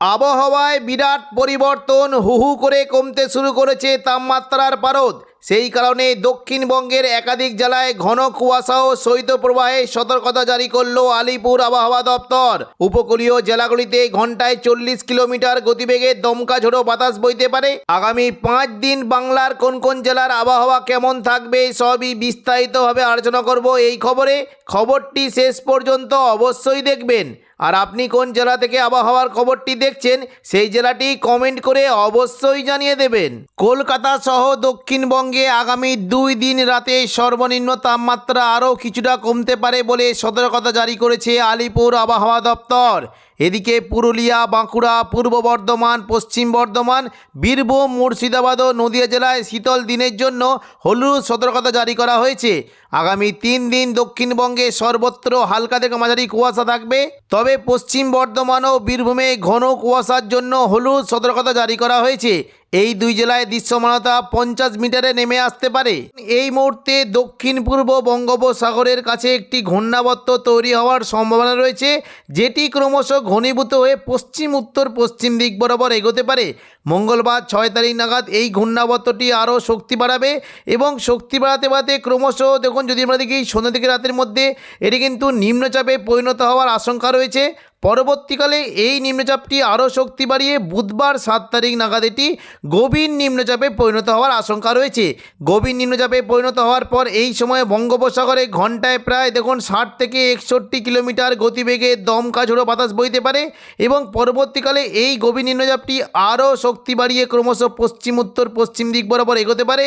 আবহাওয়ায় বিরাট পরিবর্তন, হু হু করে কমতে শুরু করেছে তাপমাত্রার পারদ। সেই কারণে দক্ষিণবঙ্গের একাধিক জেলায় ঘন কুয়াশা ও শৈত্যপ্রবাহে সতর্কতা জারি করল আলিপুর আবহাওয়া দপ্তর। উপকূলীয় জেলাগুলিতে ঘন্টায় 40 কিলোমিটার গতিবেগে দমকা ঝোড়ো বাতাস বইতে পারে। আগামী 5 দিন বাংলার কোন কোন জেলার আবহাওয়া কেমন থাকবে সবই বিস্তারিতভাবে আলোচনা করব এই খবরে। খবরটি শেষ পর্যন্ত অবশ্যই দেখবেন। আর আপনি কোন জেলা থেকে আবহাওয়ার খবরটি দেখছেন সেই জেলাটি কমেন্ট করে অবশ্যই জানিয়ে দেবেন। কলকাতা সহ দক্ষিণবঙ্গে আগামী 2 দিন রাতে সর্বনিম্ন তাপমাত্রা আরও কিছুটা কমতে পারে বলে সতর্কতা জারি করেছে আলিপুর আবহাওয়া দপ্তর। এদিকে পুরুলিয়া, বাঁকুড়া, পূর্ব বর্ধমান, পশ্চিম বর্ধমান, বীরভূম, মুর্শিদাবাদ ও নদিয়া জেলায় শীতল দিনের জন্য হলুদ সতর্কতা জারি করা হয়েছে। আগামী 3 দিন দক্ষিণবঙ্গে সর্বত্র হালকা থেকে মাঝারি কুয়াশা থাকবে, তবে পশ্চিম বর্ধমান ও বীরভূমে ঘন কুয়াশার জন্য হলুদ সতর্কতা জারি করা হয়েছে। এই 2 জেলায় দৃশ্যমানতা 50 মিটারে নেমে আসতে পারে। এই মুহূর্তে দক্ষিণ পূর্ব বঙ্গোপসাগরের কাছে একটি ঘূর্ণাবর্ত তৈরি হওয়ার সম্ভাবনা রয়েছে, যেটি ক্রমশ ঘনীভূত হয়ে পশ্চিম উত্তর পশ্চিম দিক বরাবর এগোতে পারে। মঙ্গলবার 6 তারিখ নাগাদ এই ঘূর্ণাবর্তটি আরও শক্তি বাড়াবে এবং শক্তি বাড়াতে বাড়াতে ক্রমশ দেখুন, যদি আমরা দেখি সন্ধ্যা থেকে রাতের মধ্যে এটি কিন্তু নিম্নচাপে পরিণত হওয়ার আশঙ্কা রয়েছে। পরবর্তীকালে এই নিম্নচাপটি আরও শক্তি বাড়িয়ে বুধবার 7 তারিখ নাগাদ এটি গভীর নিম্নচাপে পরিণত হওয়ার আশঙ্কা রয়েছে। গভীর নিম্নচাপে পরিণত হওয়ার পর এই সময় বঙ্গোপসাগরে ঘন্টায় প্রায় দেখুন 60 থেকে 61 কিলোমিটার গতিবেগে দমকা ঝোড়ো বাতাস বইতে পারে এবং পরবর্তীকালে এই গভীর নিম্নচাপটি আরও শক্তি বাড়িয়ে ক্রমশ পশ্চিম উত্তর পশ্চিম দিক বরাবর এগোতে পারে।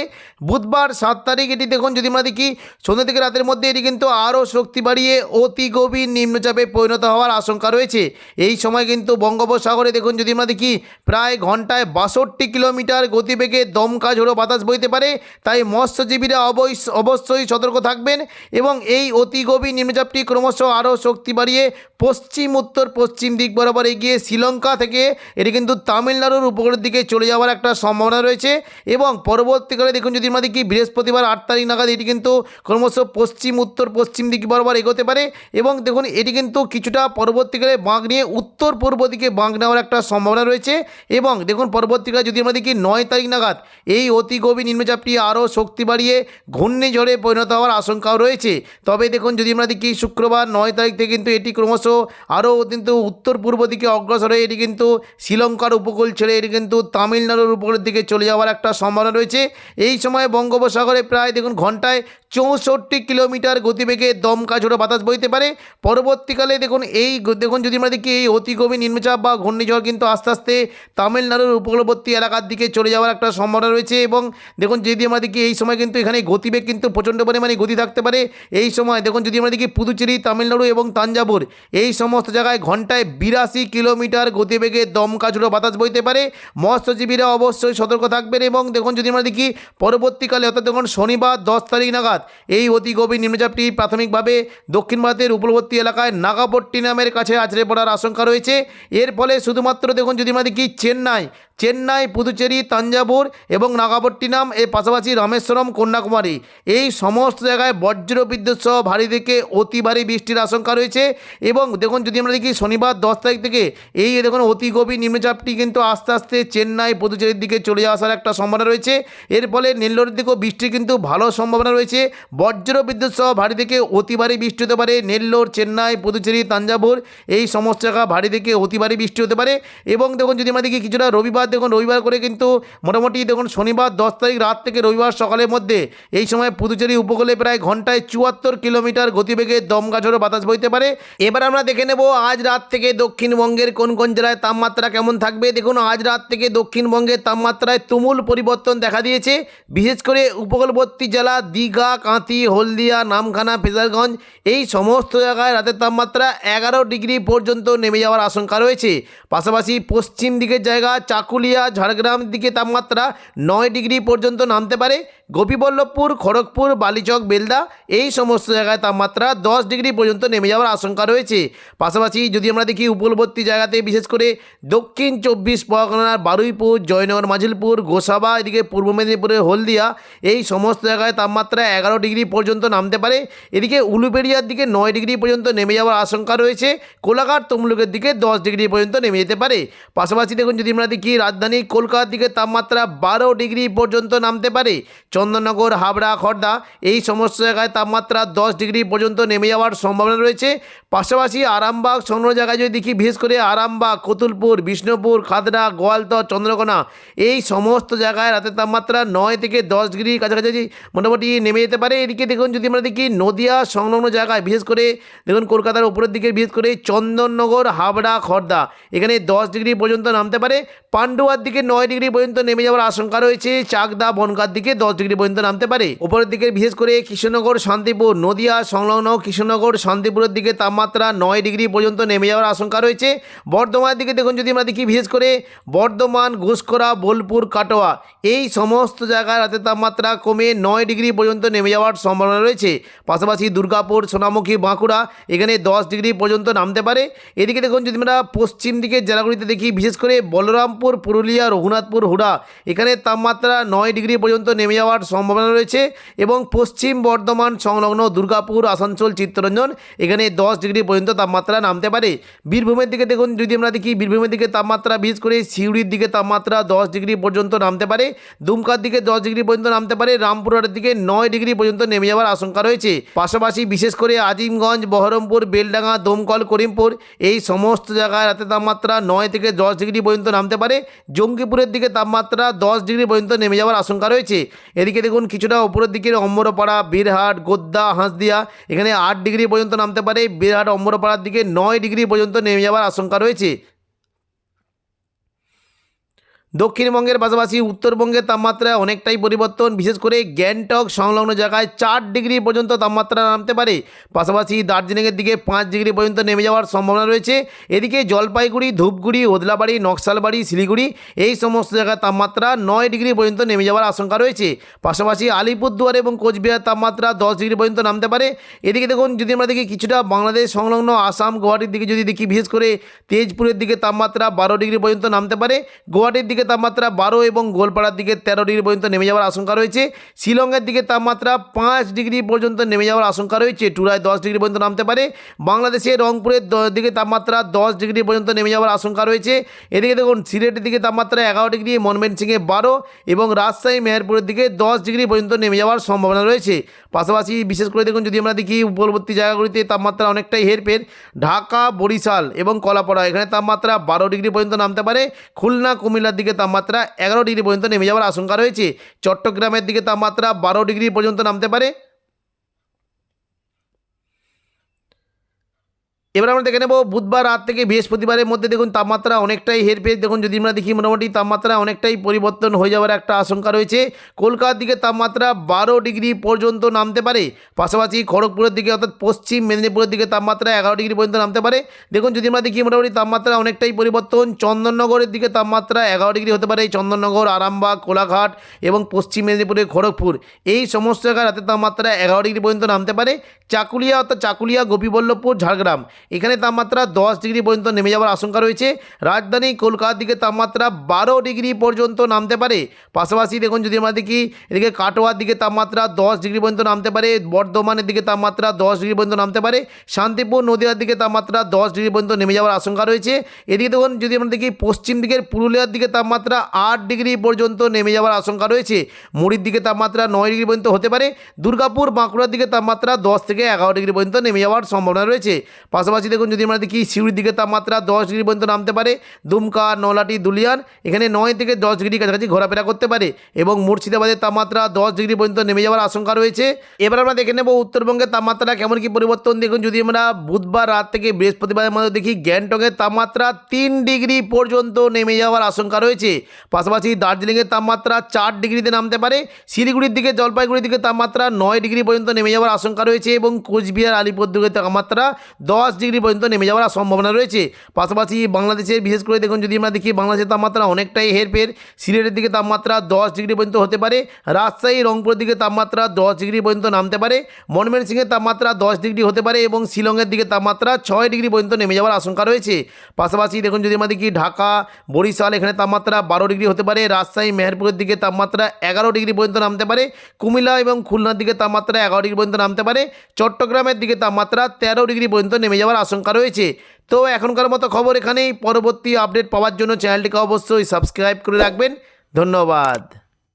বুধবার 7 তারিখ এটি দেখুন, যদি আমরা দেখি সন্ধ্যা থেকে রাতের মধ্যে এটি কিন্তু আরও শক্তি বাড়িয়ে অতি গভীর নিম্নচাপে পরিণত হওয়ার আশঙ্কা রয়েছে। এই সময় কিন্তু বঙ্গোপসাগরে দেখুন, যদি আমরা দেখি প্রায় ঘন্টায় 62 কিলোমিটার গতিবেগে দমকা ঝোড়ো বাতাস বইতে পারে। তাই মৎস্যজীবীরা অবশ্যই সতর্ক থাকবেন এবং এই অতি গভীর নিম্নচাপটি ক্রমশ আরও শক্তি বাড়িয়ে পশ্চিম উত্তর পশ্চিম দিক বরাবর এগিয়ে শ্রীলঙ্কা থেকে এটি কিন্তু তামিলনাড়ুর উপকূলের দিকে চলে যাওয়ার একটা সম্ভাবনা রয়েছে। এবং পরবর্তীকালে দেখুন, যদি আমরা দেখি বৃহস্পতিবার 8 তারিখ নাগাদ এটি কিন্তু ক্রমশ পশ্চিম উত্তর পশ্চিম দিক বরাবর এগোতে পারে এবং দেখুন এটি কিন্তু কিছুটা পরবর্তীকালে বাঁক নিয়ে উত্তর পূর্ব দিকে বাঁক নেওয়ার একটা সম্ভাবনা রয়েছে। এবং দেখুন পরবর্তীকালে যদি আমরা দেখি 9 তারিখ নাগাদ এই অতি গভীর নিম্নচাপটি আরও শক্তি বাড়িয়ে ঘূর্ণিঝড়ে পরিণত হওয়ার আশঙ্কাও রয়েছে। তবে দেখুন, যদি আমরা দেখি শুক্রবার 9 তারিখ থেকে কিন্তু এটি ক্রমশ আরও কিন্তু উত্তর পূর্ব দিকে অগ্রসর হয়ে এটি কিন্তু শ্রীলঙ্কার উপকূল ছেড়ে এটি কিন্তু তামিলনাড়ুর উপকূলের দিকে চলে যাওয়ার একটা সম্ভাবনা রয়েছে। এই সময় বঙ্গোপসাগরে প্রায় দেখুন ঘন্টায় 64 কিলোমিটার গতিবেগে দমকা ঝোড়ো বাতাস বইতে পারে। পরবর্তীকালে দেখুন যদি আমরা দেখি এই অতি গভীর নিম্নচাপ বা ঘূর্ণিঝড় কিন্তু আস্তে আস্তে তামিলনাড়ুর উপকূলবর্তী এলাকার দিকে চলে যাওয়ার একটা সম্ভাবনা রয়েছে। এবং দেখুন যদি আমরা দেখি এই সময় কিন্তু এখানে গতিবেগ কিন্তু প্রচণ্ড পরিমাণে গতি থাকতে পারে। এই সময় দেখুন যদি আমরা দেখি পুদুচেরি, তামিলনাড়ু এবং তাঞ্জাবুর এই সমস্ত জায়গায় ঘন্টায় 82 কিলোমিটার গতিবেগে দমকা ঝোড়ো বাতাস বইতে পারে। মৎস্যজীবীরা অবশ্যই সতর্ক থাকবেন। এবং দেখুন যদি আমরা দেখি পরবর্তীকালে অর্থাৎ দেখুন শনিবার 10 তারিখ নাগাদ এই অতি গভীর নিম্নচাপটি প্রাথমিকভাবে দক্ষিণ ভারতের উপকূলবর্তী এলাকায় নাগাপট্টিনামের কাছে আছড়ে পড়ার আশঙ্কা রয়েছে। এর ফলে শুধুমাত্র দেখুন যদি আমরা দেখি চেন্নাই, পুদুচেরি, তাঞ্জাবুর এবং নাগাপট্টিনাম এর পাশাপাশি রামেশ্বরম, কন্যাকুমারী এই সমস্ত জায়গায় বজ্র বিদ্যুৎ সহ ভারী থেকে অতি ভারী বৃষ্টির আশঙ্কা রয়েছে। এবং দেখুন যদি আমরা দেখি শনিবার 10 তারিখ থেকে এই দেখুন অতি গভীর নিম্নচাপটি কিন্তু আস্তে আস্তে চেন্নাই, পুদুচেরির দিকে চলে আসার একটা সম্ভাবনা রয়েছে। এর ফলে নেল্লোরের দিকেও বৃষ্টির কিন্তু ভালো সম্ভাবনা রয়েছে। বজ্র বিদ্যুৎ সহ ভারী থেকে অতি ভারী বৃষ্টি হতে পারে। নেল্লোর, চেন্নাই, পুদুচেরি, তাঞ্জাবুর এই সমস্ত জায়গা ভারী থেকে অতি ভারী বৃষ্টি হতে পারে। এবং দেখুন যদি আমরা দেখি কিছুটা রবিবার করে কিন্তু মোটামুটি দেখুন শনিবার 10 তারিখ রাত থেকে রবিবার সকালের মধ্যে এই সময় পুদুচেরি উপকূলে প্রায় ঘন্টায় 74 কিলোমিটার গতিবেগে দমকা ঝোড়ো বাতাস বইতে পারে। এবার আমরা দেখে নেব আজ রাত থেকে দক্ষিণবঙ্গের কোন কোন জেলায় তাপমাত্রা কেমন থাকবে। দেখুন আজ রাত থেকে দক্ষিণবঙ্গের তাপমাত্রায় তুমুল পরিবর্তন দেখা দিয়েছে। বিশেষ করে উপকূলবর্তী জেলা দীঘা, কাঁথি, হলদিয়া, নামখানা, ফেজারগঞ্জ এই সমস্ত জায়গায় রাতের তাপমাত্রা 11 ডিগ্রি পর্যন্ত নেমে যাওয়ার আশঙ্কা রয়েছে। পাশাপাশি পশ্চিম দিকের জায়গা চাকুলিয়া, ঝাড়গ্রাম দিকে তাপমাত্রা 9 ডিগ্রি পর্যন্ত নামতে পারে। গোপীবল্লভপুর, খড়গপুর, বালিচক, বেলদা এই সমস্ত জায়গায় তাপমাত্রা 10 ডিগ্রি পর্যন্ত নেমে যাওয়ার আশঙ্কা রয়েছে। পাশাপাশি যদি আমরা দেখি উপকূলবর্তী জায়গাতে বিশেষ করে দক্ষিণ 24 পরগনার বারুইপুর, জয়নগর, মাঝিলপুর, গোসাবা, এদিকে পূর্ব মেদিনীপুরের হলদিয়া এই সমস্ত জায়গায় তাপমাত্রা 11 ডিগ্রি পর্যন্ত নামতে পারে। এদিকে উলুবেড়িয়ার দিকে 9 ডিগ্রি পর্যন্ত নেমে যাওয়ার আশঙ্কা রয়েছে। কোলাঘাট, তমলুকের দিকে 10 ডিগ্রি পর্যন্ত নেমে যেতে পারে। পাশাপাশি দেখুন যদি আমরা দেখি রাজধানী কলকাতার দিকে তাপমাত্রা 12 ডিগ্রি পর্যন্ত নামতে পারে। চন্দননগর, হাবড়া, খড়দা এই সমস্ত জায়গায় তাপমাত্রা 10 ডিগ্রি পর্যন্ত নেমে যাওয়ার সম্ভাবনা রয়েছে। পাশাপাশি আরামবাগ সংলগ্ন জায়গায় যদি দেখি বিশেষ করে আরামবাগ, কতুলপুর, বিষ্ণুপুর, খাদড়া, গোয়ালতর, চন্দ্রকোনা এই সমস্ত জায়গায় রাতের তাপমাত্রা 9 থেকে 10 ডিগ্রির কাছাকাছি মোটামুটি নেমে যেতে পারে। এদিকে দেখুন যদি আমরা দেখি নদিয়া সংলগ্ন জায়গায় বিশেষ করে দেখুন কলকাতার উপরের দিকে বিশেষ করে চন্দননগর, হাবড়া, খড়দা এখানে 10 ডিগ্রি পর্যন্ত নামতে পারে। পান্ডুয়ার দিকে 9 ডিগ্রি পর্যন্ত নেমে যাওয়ার আশঙ্কা রয়েছে। চাকদা, বনগাঁর দিকে 10 ডিগ্রি পর্যন্ত নামতে পারে। উপরের দিকে বিশেষ করে কৃষ্ণনগর, শান্তিপুর, নদিয়া সংলগ্ন কৃষ্ণনগর, শান্তিপুরের দিকে তাপমাত্রা 9 ডিগ্রি পর্যন্ত নেমে যাওয়ার আশঙ্কা রয়েছে। বর্ধমানের দিকে দেখুন যদি আমরা দেখি বিশেষ করে বর্ধমান, ঘুষকরা, বোলপুর, কাটোয়া এই সমস্ত জায়গায় রাতের তাপমাত্রা কমে 9 ডিগ্রি পর্যন্ত নেমে যাওয়ার সম্ভাবনা রয়েছে। পাশাপাশি দুর্গাপুর, সোনামুখী, বাঁকুড়া এখানে 10 ডিগ্রি পর্যন্ত নামতে পারে। এদিকে দেখুন যদি আমরা পশ্চিম দিকের জেলাগুলিতে দেখি বিশেষ করে বলরামপুর, পুরুলিয়া, রঘুনাথপুর, হুড়া এখানে তাপমাত্রা 9 ডিগ্রি পর্যন্ত নেমে যাওয়ার সম্ভাবনা রয়েছে। এবং পশ্চিম বর্ধমান সংলগ্ন দুর্গাপুর, আসানসোল, চিত্তরঞ্জন এখানে 10 ডিগ্রি পর্যন্ত তাপমাত্রা নামতে পারে। বীরভূমের দিকে দেখুন যদি আমরা দেখি বীরভূমের দিকে তাপমাত্রা বিশেষ করে সিউড়ির দিকে তাপমাত্রা 10 ডিগ্রি পর্যন্ত নামতে পারে। দুমকার দিকে 10 ডিগ্রি পর্যন্ত নামতে পারে। রামপুরহাটের দিকে 9 ডিগ্রি পর্যন্ত নেমে যাওয়ার আশঙ্কা রয়েছে। পাশাপাশি বিশেষ করে আজিমগঞ্জ, বহরমপুর, বেলডাঙ্গা, দমকল, করিমপুর এই সমস্ত জায়গায় রাতের তাপমাত্রা 9 থেকে 10 ডিগ্রি পর্যন্ত নামতে পারে। জঙ্গিপুরের দিকে তাপমাত্রা 10 ডিগ্রি পর্যন্ত নেমে যাওয়ার আশঙ্কা রয়েছে। এদিকে দেখুন কিছুটা উপরের দিকের অম্বরপাড়া, বীরহাট, গোদ্দা, হাঁসদিয়া এখানে 8 ডিগ্রি পর্যন্ত নামতে পারে। বীরহাট, অম্বরপাড়ার দিকে 9 ডিগ্রি পর্যন্ত নেমে যাওয়ার আশঙ্কা রয়েছে। দক্ষিণবঙ্গের পাশাপাশি উত্তরবঙ্গের তাপমাত্রা অনেকটাই পরিবর্তন। বিশেষ করে গ্যাংটক সংলগ্ন জায়গায় 4 ডিগ্রি পর্যন্ত তাপমাত্রা নামতে পারে। পাশাপাশি দার্জিলিংয়ের দিকে 5 ডিগ্রি পর্যন্ত নেমে যাওয়ার সম্ভাবনা রয়েছে। এদিকে জলপাইগুড়ি, ধূপগুড়ি, ওদলাবাড়ি, নকশালবাড়ি, শিলিগুড়ি এই সমস্ত জায়গায় তাপমাত্রা 9 ডিগ্রি পর্যন্ত নেমে যাওয়ার আশঙ্কা রয়েছে। পাশাপাশি আলিপুরদুয়ার এবং কোচবিহার তাপমাত্রা 10 ডিগ্রি পর্যন্ত নামতে পারে। এদিকে দেখুন যদি আমরা দেখি কিছুটা বাংলাদেশ সংলগ্ন আসাম, গুয়াহাটির দিকে যদি দেখি বিশেষ করে তেজপুরের দিকে তাপমাত্রা 12 ডিগ্রি পর্যন্ত নামতে পারে। গুয়াহাটির দিকে তাপমাত্রা 12 এবং গোলপাড়ার দিকে 13 ডিগ্রি পর্যন্ত নেমে যাওয়ার আশঙ্কা রয়েছে। শিলংয়ের দিকে তাপমাত্রা 5 ডিগ্রি পর্যন্ত নেমে যাওয়ার আশঙ্কা রয়েছে। টুরায় 10 ডিগ্রি পর্যন্ত নামতে পারে। বাংলাদেশে রংপুরের দিকে তাপমাত্রা 10 ডিগ্রি পর্যন্ত নেমে যাওয়ার আশঙ্কা রয়েছে। এদিকে দেখুন সিলেটের দিকে তাপমাত্রা 11 ডিগ্রি, ময়মনসিংহে 12 এবং রাজশাহী, মেহেরপুরের দিকে 10 ডিগ্রি পর্যন্ত নেমে যাওয়ার সম্ভাবনা রয়েছে। পাশাপাশি বিশেষ করে দেখুন যদি আমরা দেখি উপকূলবর্তী জায়গাগুলিতে তাপমাত্রা অনেকটাই হেরফের। ঢাকা, বরিশাল এবং কলাপাড়া এখানে তাপমাত্রা 12 ডিগ্রি পর্যন্ত নামতে পারে। খুলনা, কুমিল্লার দিকে তাপমাত্রা 11 ডিগ্রি পর্যন্ত নেমে যাওয়ার আশঙ্কা রয়েছে। চট্টগ্রামের দিকে তাপমাত্রা 12 ডিগ্রি পর্যন্ত নামতে পারে। এবার আমরা দেখে নেব বুধবার রাত থেকে বৃহস্পতিবারের মধ্যে দেখুন তাপমাত্রা অনেকটাই হেরফের। দেখুন যদি আমরা দেখি মোটামুটি তাপমাত্রা অনেকটাই পরিবর্তন হয়ে যাওয়ার একটা আশঙ্কা রয়েছে। কলকাতার দিকে তাপমাত্রা 12 ডিগ্রি পর্যন্ত নামতে পারে। পাশাপাশি খড়গপুরের দিকে অর্থাৎ পশ্চিম মেদিনীপুরের দিকে তাপমাত্রা 11 ডিগ্রি পর্যন্ত নামতে পারে। দেখুন যদি আমরা দেখি মোটামুটি তাপমাত্রা অনেকটাই পরিবর্তন। চন্দননগরের দিকে তাপমাত্রা 11 ডিগ্রি হতে পারে। চন্দননগর, আরামবাগ, কোলাঘাট এবং পশ্চিম মেদিনীপুরের খড়গপুর এই সমস্ত জায়গায় রাতের তাপমাত্রা 11 ডিগ্রি পর্যন্ত নামতে পারে। চাকুলিয়া অর্থাৎ চাকুলিয়া, গোপীবল্লভপুর, ঝাড়গ্রাম এখানে তাপমাত্রা 10 ডিগ্রি পর্যন্ত নেমে যাওয়ার আশঙ্কা রয়েছে। রাজধানী কলকাতার দিকে তাপমাত্রা 12 ডিগ্রি পর্যন্ত নামতে পারে। পাশাপাশি দেখুন যদি আমরা দেখি এদিকে কাটোয়ার দিকে তাপমাত্রা 10 ডিগ্রি পর্যন্ত নামতে পারে। বর্ধমানের দিকে তাপমাত্রা 10 ডিগ্রি পর্যন্ত নামতে পারে। শান্তিপুর, নদিয়ার দিকে তাপমাত্রা 10 ডিগ্রি পর্যন্ত নেমে যাওয়ার আশঙ্কা রয়েছে। এদিকে দেখুন যদি আমরা দেখি পশ্চিম দিকের পুরুলিয়ার দিকে তাপমাত্রা 8 ডিগ্রি পর্যন্ত নেমে যাওয়ার আশঙ্কা রয়েছে। মুড়ির দিকে তাপমাত্রা 9 ডিগ্রি পর্যন্ত হতে পারে। দুর্গাপুর, বাঁকুড়ার দিকে তাপমাত্রা 10 থেকে 11 ডিগ্রি পর্যন্ত নেমে যাওয়ার সম্ভাবনা রয়েছে। পাশাপাশি দেখুন যদি আমরা দেখি সিউড়ির দিকে তাপমাত্রা 10 ডিগ্রি পর্যন্ত নামতে পারে। দুমকা, নলাটি, দুলিয়ান এখানে 9 থেকে 10 ডিগ্রি কাছাকাছি ঘোরাফেরা করতে পারে এবং মুর্শিদাবাদের তাপমাত্রা 10 ডিগ্রি পর্যন্ত নেমে যাওয়ার আশঙ্কা রয়েছে। এবার আমরা দেখে নেব উত্তরবঙ্গের তাপমাত্রা কেমন কি পরিবর্তন। দেখুন যদি আমরা বুধবার রাত থেকে বৃহস্পতিবারের মধ্যে দেখি গ্যাংটকের তাপমাত্রা 3 ডিগ্রি পর্যন্ত নেমে যাওয়ার আশঙ্কা রয়েছে। পাশাপাশি দার্জিলিংয়ের তাপমাত্রা 4 ডিগ্রিতে নামতে পারে। শিলিগুড়ির দিকে, জলপাইগুড়ির দিকে তাপমাত্রা 9 ডিগ্রি পর্যন্ত নেমে যাওয়ার আশঙ্কা রয়েছে এবং কোচবিহার, আলিপুরদুয়ারের তাপমাত্রা 10 ডিগ্রি পর্যন্ত নেমে যাওয়ার সম্ভাবনা রয়েছে। পাশাপাশি বাংলাদেশের বিশেষ করে দেখুন যদি আমরা দেখি বাংলাদেশের তাপমাত্রা অনেকটাই হেরফের। সিলেটের দিকে তাপমাত্রা 10 ডিগ্রি পর্যন্ত হতে পারে, রাজশাহী রংপুরের দিকে তাপমাত্রা 10 ডিগ্রি পর্যন্ত নামতে পারে, ময়মনসিংহের তাপমাত্রা 10 ডিগ্রি হতে পারে এবং শিলংয়ের দিকে তাপমাত্রা 6 ডিগ্রি পর্যন্ত নেমে যাওয়ার আশঙ্কা রয়েছে। পাশাপাশি দেখুন যদি আমরা দেখি ঢাকা বরিশাল এখানে তাপমাত্রা 12 ডিগ্রি হতে পারে, রাজশাহী মেহেরপুরের দিকে তাপমাত্রা 11 ডিগ্রি পর্যন্ত নামতে পারে, কুমিল্লা এবং খুলনার দিকে তাপমাত্রা 11 ডিগ্রি পর্যন্ত নামতে পারে, চট্টগ্রামের দিকে তাপমাত্রা 13 ডিগ্রি পর্যন্ত নেমে যাওয়ার আশঙ্কা রয়েছে। তো এখনকার মতো খবর এখানেই। পরবর্তী আপডেট পাওয়ার জন্য চ্যানেলটিকে অবশ্যই সাবস্ক্রাইব করে রাখবেন। ধন্যবাদ।